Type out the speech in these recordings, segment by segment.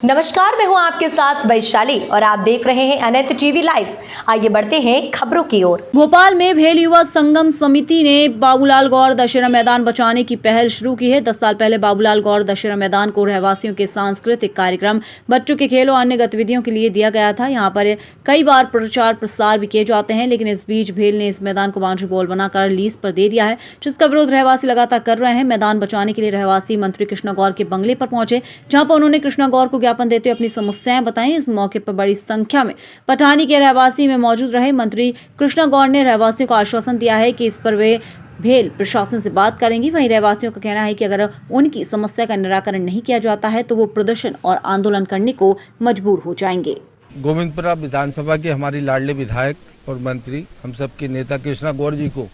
नमस्कार, मैं हूं आपके साथ वैशाली और आप देख रहे हैं अनंत टीवी लाइव। आइए बढ़ते हैं खबरों की ओर। भोपाल में भेल युवा संगम समिति ने बाबूलाल गौर दशहरा मैदान बचाने की पहल शुरू की है। 10 साल पहले बाबूलाल गौर दशहरा मैदान को रहवासियों के सांस्कृतिक कार्यक्रम, बच्चों के खेलों, अन्य गतिविधियों के लिए दिया गया था। यहाँ पर कई बार प्रचार प्रसार भी किए जाते हैं, लेकिन इस बीच भेल ने इस मैदान को बाउंड्री वॉल बनाकर लीज पर दे दिया है, जिसका विरोध रहवासी लगातार कर रहे हैं। मैदान बचाने के लिए रहवासी मंत्री कृष्णा गौर के बंगले पर पहुंचे, जहाँ पर उन्होंने कृष्णा गौर को ज्ञापन देते हुए अपनी समस्याएं बताई। इस मौके पर बड़ी संख्या में पठानी के रहवासी में मौजूद रहे। मंत्री कृष्णा गौर ने रहवासियों को आश्वासन दिया है कि इस पर वे भेल प्रशासन से बात करेंगी। वहीं रहवासियों का कहना है कि अगर उनकी समस्या का निराकरण नहीं किया जाता है तो वो प्रदर्शन और आंदोलन करने को मजबूर हो जाएंगे। गोविंदपुरा विधानसभा के हमारी लाडले विधायक और मंत्री हम सबके नेता कृष्णा गौर जी को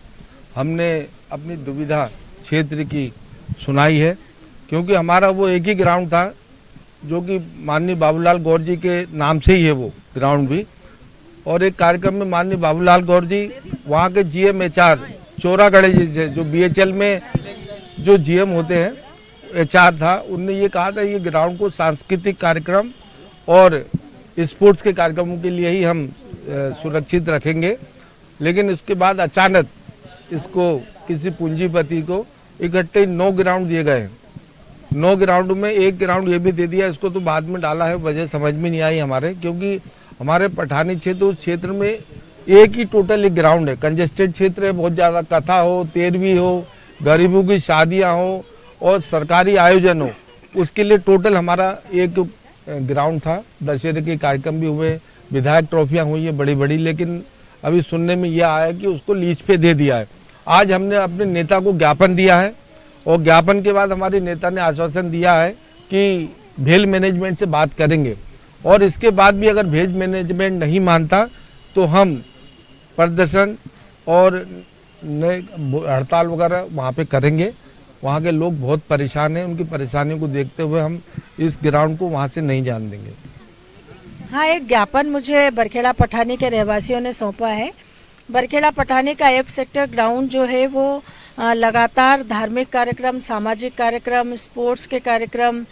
हमने अपनी दुविधा क्षेत्र की सुनाई है, क्योंकि हमारा वो एक ही ग्राउंड था जो कि माननीय बाबूलाल गौर जी के नाम से ही है वो ग्राउंड भी। और एक कार्यक्रम में माननीय बाबूलाल गौर जी वहाँ के जीएम एचआर चोरागढ़े जी थे, जो बीएचएल में जो जीएम होते हैं एचआर था, उनने ये कहा था ये ग्राउंड को सांस्कृतिक कार्यक्रम और स्पोर्ट्स के कार्यक्रमों के लिए ही हम सुरक्षित रखेंगे। लेकिन उसके बाद अचानक इसको किसी पूंजीपति को इकट्ठे 9 ग्राउंड दिए गए। 9 ग्राउंड में एक ग्राउंड ये भी दे दिया, इसको तो बाद में डाला है, वजह समझ में नहीं आई हमारे, क्योंकि हमारे पठानी क्षेत्र उस क्षेत्र में एक ही टोटल एक ग्राउंड है। कंजेस्टेड क्षेत्र है, बहुत ज़्यादा कथा हो, तेरहवीं हो, गरीबों की शादियां हो और सरकारी आयोजन हो, उसके लिए टोटल हमारा एक ग्राउंड था। दशहरे के कार्यक्रम भी हुए, विधायक ट्रॉफियाँ हुई है बड़ी बड़ी, लेकिन अभी सुनने में यह आया कि उसको लीज पे दे दिया है। आज हमने अपने नेता को ज्ञापन दिया है और ज्ञापन के बाद हमारे नेता ने आश्वासन दिया है कि भेल मैनेजमेंट से बात करेंगे, और इसके बाद भी अगर भेल मैनेजमेंट नहीं मानता तो हम प्रदर्शन और हड़ताल वगैरह वहाँ पे करेंगे। वहाँ के लोग बहुत परेशान हैं, उनकी परेशानियों को देखते हुए हम इस ग्राउंड को वहाँ से नहीं जाने देंगे। हाँ, एक ज्ञापन मुझे बरखेड़ा पठानी के रहवासियों ने सौंपा है। बरखेड़ा पठानी का F सेक्टर ग्राउंड जो है वो लगातार धार्मिक कार्यक्रम, सामाजिक कार्यक्रम, स्पोर्ट्स के कार्यक्रम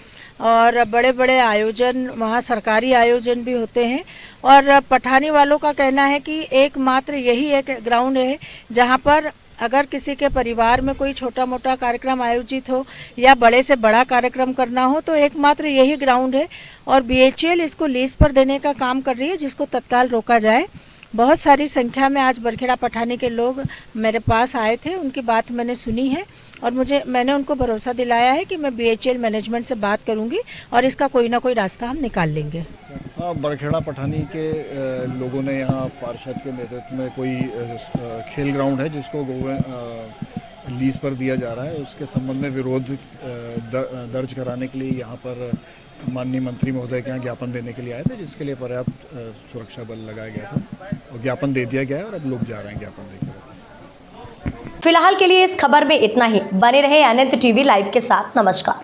और बड़े बड़े आयोजन, वहाँ सरकारी आयोजन भी होते हैं। और पठानी वालों का कहना है कि एकमात्र यही एक ग्राउंड है जहाँ पर अगर किसी के परिवार में कोई छोटा मोटा कार्यक्रम आयोजित हो या बड़े से बड़ा कार्यक्रम करना हो तो एकमात्र यही ग्राउंड है। और BHL इसको लीज पर देने का काम कर रही है, जिसको तत्काल रोका जाए। बहुत सारी संख्या में आज बरखेड़ा पठानी के लोग मेरे पास आए थे, उनकी बात मैंने सुनी है और मैंने उनको भरोसा दिलाया है कि मैं BHL मैनेजमेंट से बात करूंगी और इसका कोई ना कोई रास्ता हम निकाल लेंगे। हाँ, बरखेड़ा पठानी के लोगों ने यहाँ पार्षद के नेतृत्व में कोई खेल ग्राउंड है जिसको लीज पर दिया जा रहा है, उसके संबंध में विरोध दर्ज कराने के लिए यहाँ पर माननीय मंत्री महोदय के यहाँ ज्ञापन देने के लिए आए थे, जिसके लिए पर्याप्त सुरक्षा बल लगाया गया था और ज्ञापन दे दिया गया है और अब लोग जा रहे हैं ज्ञापन देकर। फिलहाल के लिए इस खबर में इतना ही। बने रहे अनंत टीवी लाइव के साथ। नमस्कार।